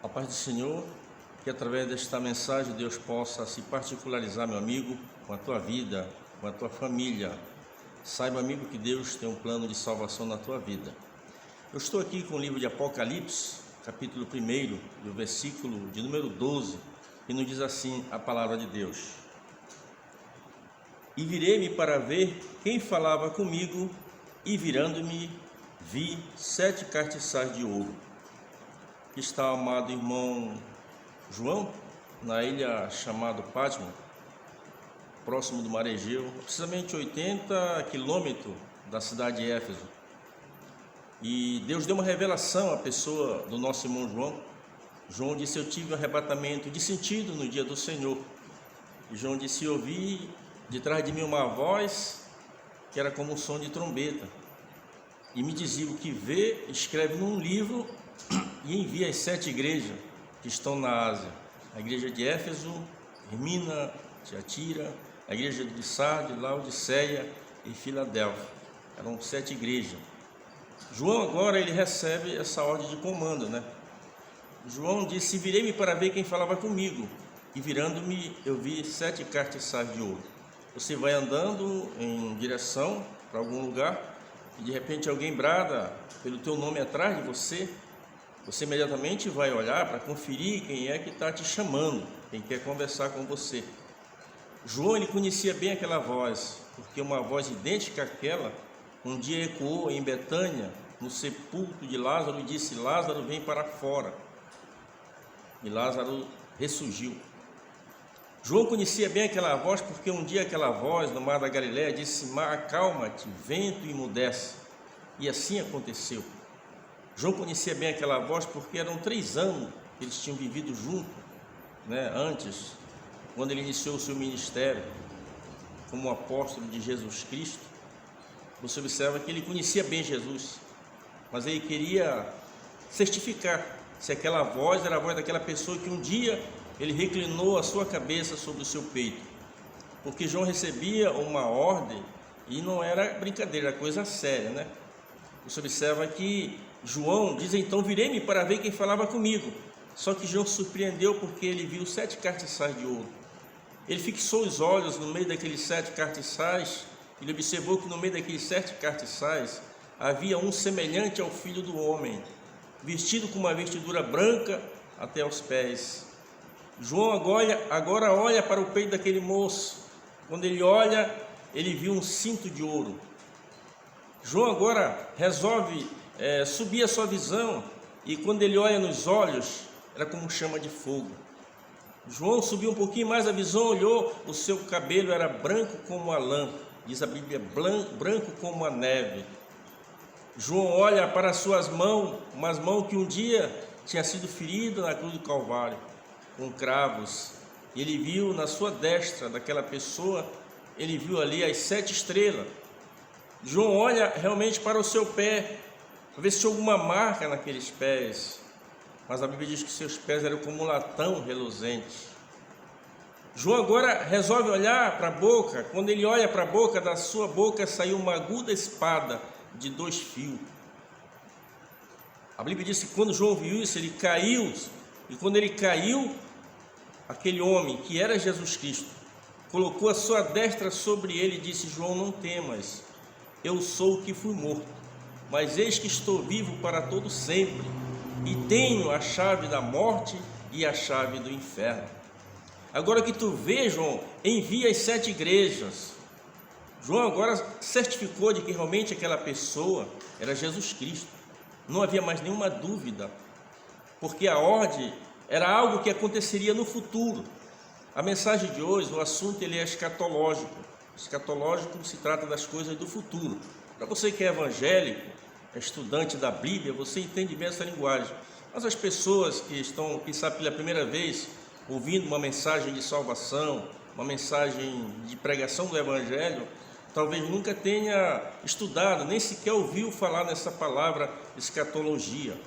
A paz do Senhor, que através desta mensagem Deus possa se particularizar, meu amigo, com a tua vida, com a tua família. Saiba, amigo, que Deus tem um plano de salvação na tua vida. Eu estou aqui com o livro de Apocalipse, capítulo 1, do versículo de número 12, que nos diz assim a palavra de Deus: E virei-me para ver quem falava comigo, e virando-me, vi 7 castiçais de ouro. Aqui está o amado irmão João, na ilha chamada Patmos, próximo do Mar Egeu, precisamente 80 quilômetros da cidade de Éfeso. E Deus deu uma revelação à pessoa do nosso irmão João. João disse: eu tive um arrebatamento de sentido no dia do Senhor. E João disse: eu ouvi de trás de mim uma voz que era como um som de trombeta, e me dizia: o que vê, escreve num livro e envia às 7 igrejas que estão na Ásia: a igreja de Éfeso, Esmirna, Tiatira, a igreja de Sardes, Laodiceia e Filadélfia. Eram 7 igrejas. João agora ele recebe essa ordem de comando, né? João disse: virei-me para ver quem falava comigo, e virando-me eu vi 7 castiçais de ouro. Você vai andando em direção para algum lugar e de repente alguém brada pelo teu nome atrás de você. Você imediatamente vai olhar para conferir quem é que está te chamando, quem quer conversar com você. João ele conhecia bem aquela voz, porque uma voz idêntica àquela um dia ecoou em Betânia, no sepulcro de Lázaro, e disse: Lázaro, vem para fora. E Lázaro ressurgiu. João conhecia bem aquela voz, porque um dia aquela voz no mar da Galileia disse: mar, acalma-te, vento emudece. E assim aconteceu. João conhecia bem aquela voz porque eram 3 anos que eles tinham vivido juntos, né? Antes, quando ele iniciou o seu ministério como apóstolo de Jesus Cristo. Você observa que ele conhecia bem Jesus, mas ele queria certificar se aquela voz era a voz daquela pessoa que um dia ele reclinou a sua cabeça sobre o seu peito, porque João recebia uma ordem e não era brincadeira, era coisa séria, né? Você observa que João diz: então virei-me para ver quem falava comigo. Só que João se surpreendeu porque ele viu 7 castiçais de ouro. Ele fixou os olhos no meio daqueles 7 castiçais. Ele observou que no meio daqueles 7 castiçais havia um semelhante ao Filho do Homem, vestido com uma vestidura branca até aos pés. João agora olha para o peito daquele moço. Quando ele olha, ele viu um cinto de ouro. João agora resolve subir a sua visão, e quando ele olha nos olhos, era como chama de fogo. João subiu um pouquinho mais a visão, olhou, o seu cabelo era branco como a lã, diz a Bíblia, branco como a neve. João olha para as suas mãos, umas mãos que um dia tinha sido ferida na cruz do Calvário, com cravos. E ele viu na sua destra daquela pessoa, ele viu ali as 7 estrelas. João olha realmente para o seu pé, para ver se tinha alguma marca naqueles pés, mas a Bíblia diz que seus pés eram como um latão reluzente. João agora resolve olhar para a boca. Quando ele olha para a boca, da sua boca saiu uma aguda espada de 2 fios. A Bíblia diz que quando João viu isso, ele caiu, e quando ele caiu, aquele homem, que era Jesus Cristo, colocou a sua destra sobre ele e disse: João, não temas, eu sou o que fui morto, mas eis que estou vivo para todo sempre, e tenho a chave da morte e a chave do inferno. Agora que tu vês, João, envia as 7 igrejas. João agora certificou de que realmente aquela pessoa era Jesus Cristo. Não havia mais nenhuma dúvida, porque a ordem era algo que aconteceria no futuro. A mensagem de hoje, o assunto ele é escatológico. Escatológico se trata das coisas do futuro. Para você que é evangélico, é estudante da Bíblia, você entende bem essa linguagem. Mas as pessoas que estão, quem sabe pela primeira vez, ouvindo uma mensagem de salvação, uma mensagem de pregação do Evangelho, talvez nunca tenha estudado, nem sequer ouviu falar nessa palavra escatologia.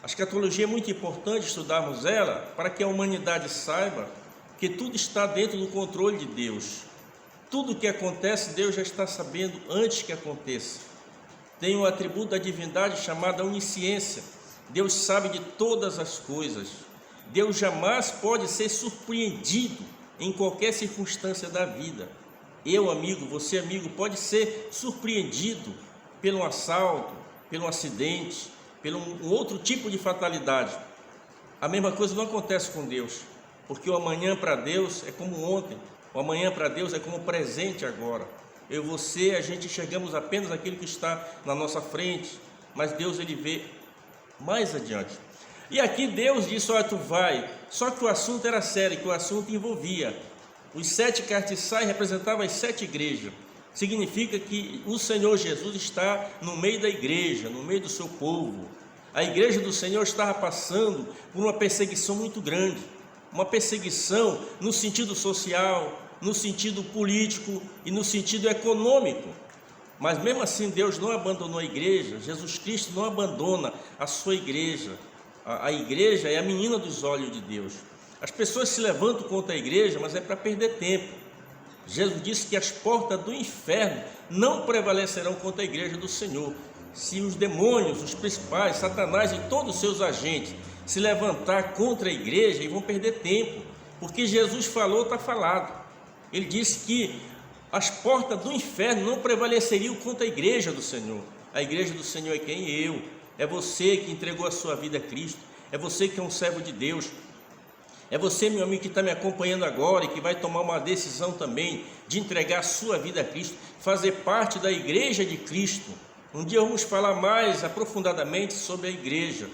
A escatologia é muito importante estudarmos ela para que a humanidade saiba que tudo está dentro do controle de Deus. Tudo o que acontece, Deus já está sabendo antes que aconteça. Tem um atributo da divindade chamado onisciência. Deus sabe de todas as coisas. Deus jamais pode ser surpreendido em qualquer circunstância da vida. Eu, amigo, você, amigo, pode ser surpreendido pelo assalto, pelo acidente, pelo um outro tipo de fatalidade. A mesma coisa não acontece com Deus, porque o amanhã para Deus é como ontem, o amanhã para Deus é como o presente agora. Eu e você, a gente enxergamos apenas aquilo que está na nossa frente, mas Deus, ele vê mais adiante. E aqui Deus disse: olha, tu vai. Só que o assunto era sério, que o assunto envolvia os 7 castiçais, representavam as 7 igrejas. Significa que o Senhor Jesus está no meio da igreja, no meio do seu povo. A igreja do Senhor estava passando por uma perseguição muito grande, uma perseguição no sentido social, no sentido político e no sentido econômico. Mas mesmo assim Deus não abandonou a igreja. Jesus Cristo não abandona a sua igreja. A igreja é a menina dos olhos de Deus. As pessoas se levantam contra a igreja, mas é para perder tempo. Jesus disse que as portas do inferno não prevalecerão contra a igreja do Senhor. Se os demônios, os principais, Satanás e todos os seus agentes se levantar contra a igreja, eles vão perder tempo, porque Jesus falou, está falado. Ele disse que as portas do inferno não prevaleceriam contra a igreja do Senhor. A igreja do Senhor é quem? Eu. É você que entregou a sua vida a Cristo. É você que é um servo de Deus. É você, meu amigo, que está me acompanhando agora e que vai tomar uma decisão também de entregar a sua vida a Cristo, fazer parte da igreja de Cristo. Um dia vamos falar mais aprofundadamente sobre a igreja.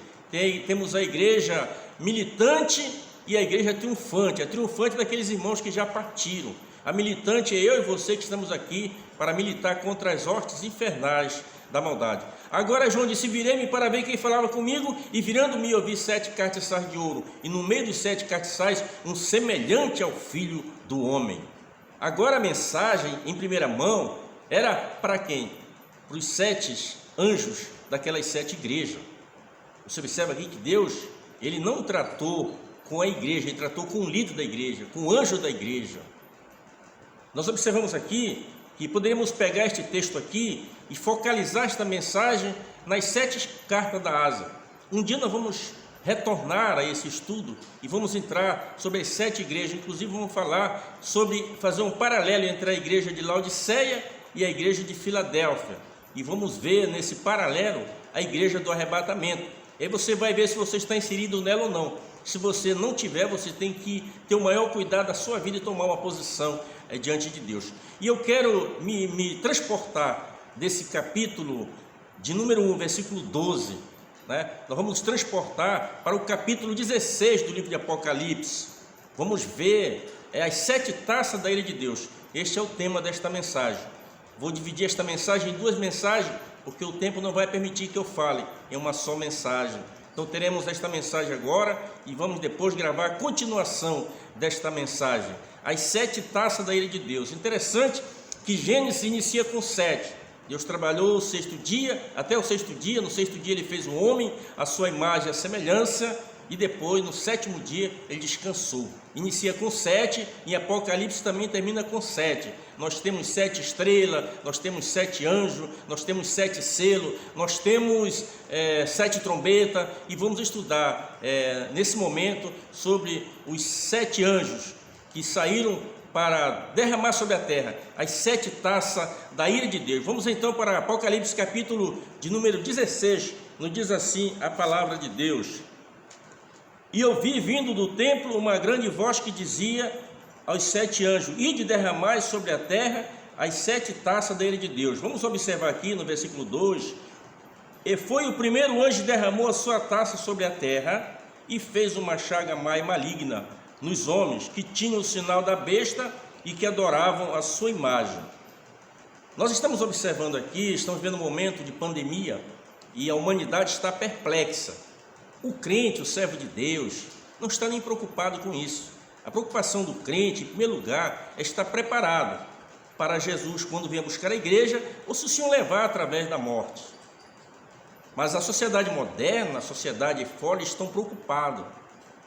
Temos a igreja militante e a igreja triunfante. A triunfante daqueles irmãos que já partiram. A militante é eu e você que estamos aqui para militar contra as hostes infernais da maldade. Agora João disse: virei-me para ver quem falava comigo, e virando-me eu vi 7 castiçais de ouro, e no meio dos 7 castiçais um semelhante ao Filho do Homem. Agora a mensagem em primeira mão era para quem? Para os 7 anjos daquelas 7 igrejas. Você observa aqui que Deus, ele não tratou com a igreja, ele tratou com o líder da igreja, com o anjo da igreja. Nós observamos aqui que poderíamos pegar este texto aqui e focalizar esta mensagem nas 7 cartas da Ásia. Um dia nós vamos retornar a esse estudo e vamos entrar sobre as 7 igrejas. Inclusive vamos falar sobre, fazer um paralelo entre a igreja de Laodiceia e a igreja de Filadélfia. E vamos ver nesse paralelo a igreja do arrebatamento. Aí você vai ver se você está inserido nela ou não. Se você não tiver, você tem que ter o maior cuidado da sua vida e tomar uma posição diante de Deus. E eu quero me transportar desse capítulo de número 1, versículo 12, né? Nós vamos nos transportar para o capítulo 16 do livro de Apocalipse. Vamos ver as 7 taças da ira de Deus. Este é o tema desta mensagem. Vou dividir esta mensagem em 2 mensagens, porque o tempo não vai permitir que eu fale em uma só mensagem. Então teremos esta mensagem agora e vamos depois gravar a continuação desta mensagem. As 7 taças da ira de Deus. Interessante que Gênesis inicia com 7. Deus trabalhou o 6º dia, até o 6º dia. No 6º dia ele fez o homem, a sua imagem e a semelhança. E depois, no 7º dia, ele descansou. Inicia com 7, e Apocalipse também termina com 7. Nós temos 7 estrelas, nós temos 7 anjos, nós temos 7 selos, nós temos 7 trombetas, e vamos estudar nesse momento sobre os 7 anjos que saíram para derramar sobre a terra as 7 taças da ira de Deus. Vamos então para Apocalipse capítulo de número 16, nos diz assim a palavra de Deus. E eu vi vindo do templo uma grande voz que dizia aos 7 anjos: ide derramai sobre a terra as 7 taças da ira de Deus. Vamos observar aqui no versículo 2: e foi o primeiro anjo que derramou a sua taça sobre a terra, e fez uma chaga má e maligna nos homens que tinham o sinal da besta e que adoravam a sua imagem. Nós estamos observando aqui, estamos vendo um momento de pandemia, e a humanidade está perplexa. O crente, o servo de Deus, não está nem preocupado com isso. A preocupação do crente, em primeiro lugar, é estar preparado para Jesus quando vier buscar a igreja, ou se o Senhor levar através da morte. Mas a sociedade moderna, a sociedade fora, estão preocupados.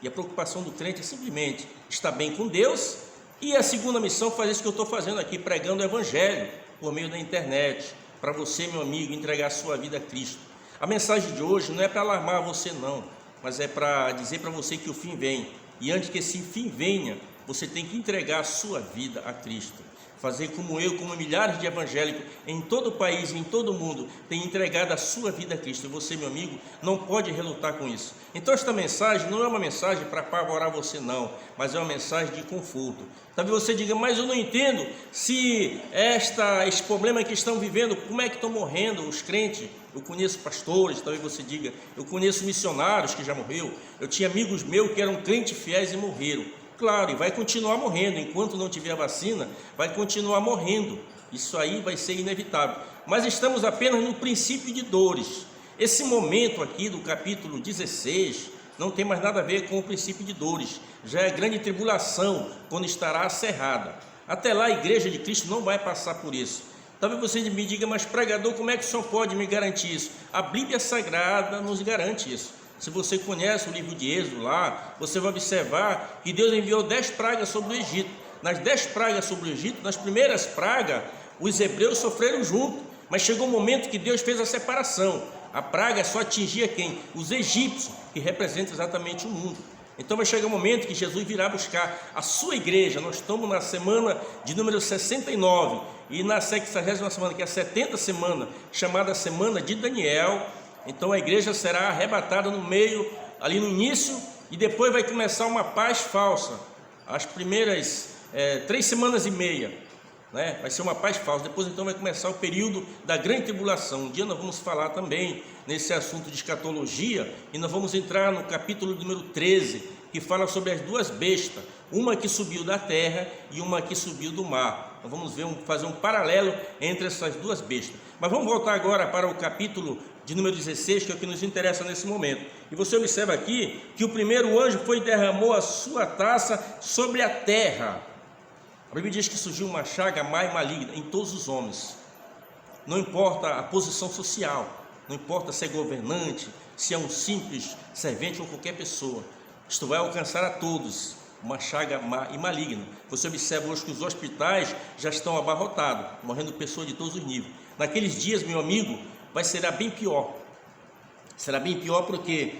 E a preocupação do crente é simplesmente estar bem com Deus. E a segunda missão faz isso que eu estou fazendo aqui, pregando o evangelho por meio da internet, para você, meu amigo, entregar a sua vida a Cristo. A mensagem de hoje não é para alarmar você não, mas é para dizer para você que o fim vem. E antes que esse fim venha, você tem que entregar a sua vida a Cristo. Fazer como eu, como milhares de evangélicos em todo o país e em todo o mundo têm entregado a sua vida a Cristo. E você, meu amigo, não pode relutar com isso. Então esta mensagem não é uma mensagem para apavorar você não, mas é uma mensagem de conforto. Talvez você diga, mas eu não entendo se esse problema que estão vivendo, como é que estão morrendo os crentes? Eu conheço pastores, talvez você diga, eu conheço missionários que já morreram, eu tinha amigos meus que eram crentes fiéis e morreram. Claro, e vai continuar morrendo, enquanto não tiver a vacina, vai continuar morrendo, isso aí vai ser inevitável, mas estamos apenas no princípio de dores. Esse momento aqui do capítulo 16, não tem mais nada a ver com o princípio de dores, já é a grande tribulação, quando estará cerrada. Até lá a igreja de Cristo não vai passar por isso. Talvez você me diga, mas pregador, como é que o senhor pode me garantir isso? A Bíblia Sagrada nos garante isso. Se você conhece o livro de Êxodo lá, você vai observar que Deus enviou 10 pragas sobre o Egito. Nas 10 pragas sobre o Egito, nas primeiras pragas, os hebreus sofreram junto, mas chegou um momento que Deus fez a separação. A praga só atingia quem? Os egípcios, que representam exatamente o mundo. Então vai chegar um momento que Jesus virá buscar a sua igreja. Nós estamos na semana de número 69 e na 60ª semana, que é a 70ª semana, chamada Semana de Daniel. Então a igreja será arrebatada no meio, ali no início, e depois vai começar uma paz falsa. As primeiras 3 semanas e meia, né? Vai ser uma paz falsa. Depois então vai começar o período da grande tribulação. Um dia nós vamos falar também nesse assunto de escatologia, e nós vamos entrar no capítulo número 13, que fala sobre as duas bestas, uma que subiu da terra e uma que subiu do mar. Nós vamos fazer um paralelo entre essas duas bestas. Mas vamos voltar agora para o capítulo de número 16, que é o que nos interessa nesse momento. E você observa aqui que o primeiro anjo derramou a sua taça sobre a terra. A Bíblia diz que surgiu uma chaga má e maligna em todos os homens. Não importa a posição social, não importa se é governante, se é um simples servente ou qualquer pessoa, isto vai alcançar a todos, uma chaga má e maligna. Você observa hoje que os hospitais já estão abarrotados, morrendo pessoas de todos os níveis. Naqueles dias, meu amigo, será bem pior. Será bem pior porque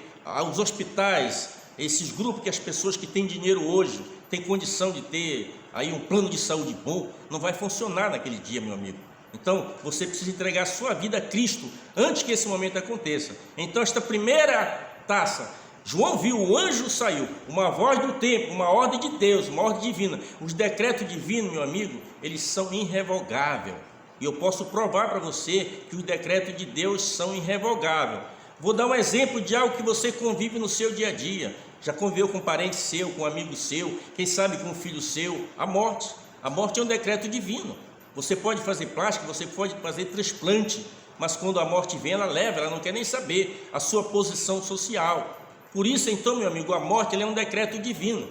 os hospitais, esses grupos que as pessoas que têm dinheiro hoje, têm condição de ter aí um plano de saúde bom, não vai funcionar naquele dia, meu amigo. Então, você precisa entregar a sua vida a Cristo antes que esse momento aconteça. Então, esta primeira taça, João viu, o anjo saiu, uma voz do tempo, uma ordem de Deus, uma ordem divina. Os decretos divinos, meu amigo, eles são irrevogáveis. E eu posso provar para você que os decretos de Deus são irrevogáveis. Vou dar um exemplo de algo que você convive no seu dia a dia. Já conviveu com um parente seu, com um amigo seu, quem sabe com um filho seu. A morte. A morte é um decreto divino. Você pode fazer plástica, você pode fazer transplante, mas quando a morte vem, ela leva, ela não quer nem saber a sua posição social. Por isso, então, meu amigo, a morte é um decreto divino.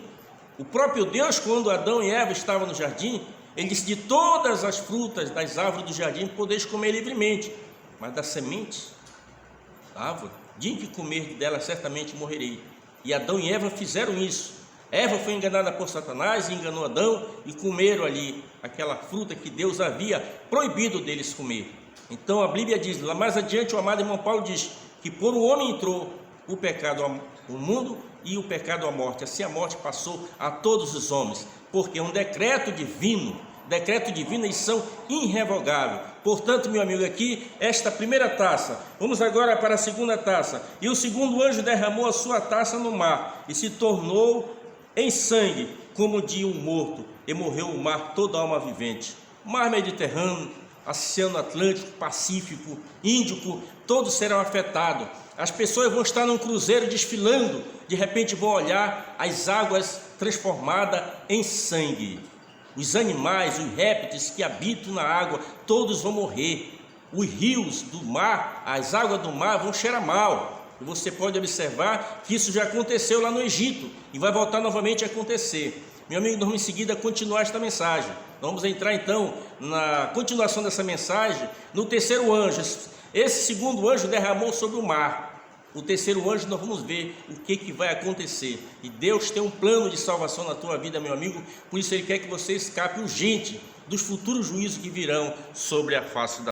O próprio Deus, quando Adão e Eva estavam no jardim, ele disse, de todas as frutas das árvores do jardim podeis comer livremente, mas da semente da árvore, dia em que comer dela certamente morrerei. E Adão e Eva fizeram isso. Eva foi enganada por Satanás e enganou Adão, e comeram ali aquela fruta que Deus havia proibido deles comer. Então a Bíblia diz, lá mais adiante o amado irmão Paulo diz, que por o homem entrou o pecado ao mundo e o pecado à morte. Assim a morte passou a todos os homens, porque é um decreto divino, eles são irrevogáveis. Portanto, meu amigo, aqui, esta primeira taça, vamos agora para a segunda taça. E o segundo anjo derramou a sua taça no mar, e se tornou em sangue, como de um morto, e morreu o mar, toda alma vivente. Mar Mediterrâneo, Oceano Atlântico, Pacífico, Índico, todos serão afetados. As pessoas vão estar num cruzeiro desfilando, de repente vão olhar as águas transformadas em sangue. Os animais, os répteis que habitam na água, todos vão morrer. Os rios do mar, as águas do mar vão cheirar mal. E você pode observar que isso já aconteceu lá no Egito e vai voltar novamente a acontecer. Meu amigo, vamos em seguida continuar esta mensagem. Vamos entrar então na continuação dessa mensagem, no terceiro anjo. Esse segundo anjo derramou sobre o mar. O terceiro anjo, nós vamos ver o que vai acontecer. E Deus tem um plano de salvação na tua vida, meu amigo. Por isso Ele quer que você escape urgente dos futuros juízos que virão sobre a face da